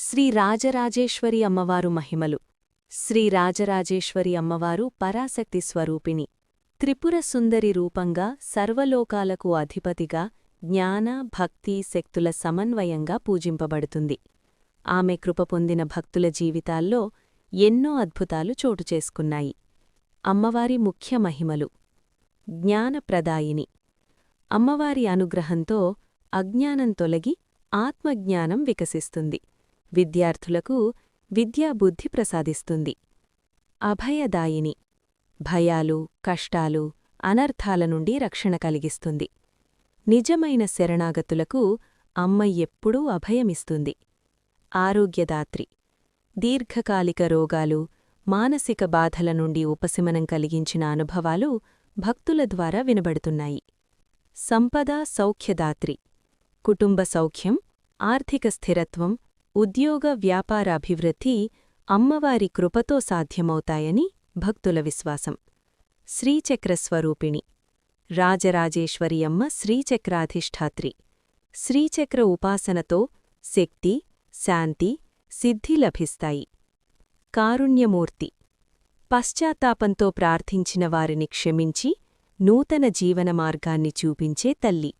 శ్రీ రాజరాజేశ్వరి అమ్మవారు మహిమలు. శ్రీ రాజరాజేశ్వరి అమ్మవారు పరాశక్తి స్వరూపిణి. త్రిపుర సుందరి రూపంగా సర్వలోకాలకు అధిపతిగా జ్ఞాన భక్తి శక్తుల సమన్వయంగా పూజింపబడుతుంది. ఆమె కృప పొందిన భక్తుల జీవితాల్లో ఎన్నో అద్భుతాలు చోటుచేసుకున్నాయి. అమ్మవారి ముఖ్య మహిమలు. జ్ఞానప్రదాయిని. అమ్మవారి అనుగ్రహంతో అజ్ఞానం తొలగి ఆత్మజ్ఞానం వికసిస్తుంది. విద్యార్థులకు విద్యాబుద్ధి ప్రసాదిస్తుంది. అభయదాయిని. భయాలు, కష్టాలు, అనర్థాల నుండి రక్షణ కలిగిస్తుంది. నిజమైన శరణాగతులకు అమ్మ ఎప్పుడూ అభయమిస్తుంది. ఆరోగ్యదాత్రి. దీర్ఘకాలిక రోగాలు, మానసిక బాధల నుండి ఉపశమనం కలిగించిన అనుభవాలు భక్తుల ద్వారా వినబడుతున్నాయి. సంపద సౌఖ్యదాత్రి. కుటుంబ సౌఖ్యం, ఆర్థిక స్థిరత్వం, ఉద్యోగ వ్యాపారాభివృద్ధి అమ్మవారి కృపతో సాధ్యమవుతాయని భక్తుల విశ్వాసం. శ్రీచక్రస్వరూపిణి. రాజరాజేశ్వరి అమ్మ శ్రీచక్రాధిష్ఠాత్రి. శ్రీచక్ర ఉపాసనతో శక్తి, శాంతి, సిద్ధి లభిస్తాయి. కారుణ్యమూర్తి. పశ్చాత్తాపంతో ప్రార్థించిన వారిని క్షమించి నూతన జీవన మార్గాన్ని చూపించే తల్లి.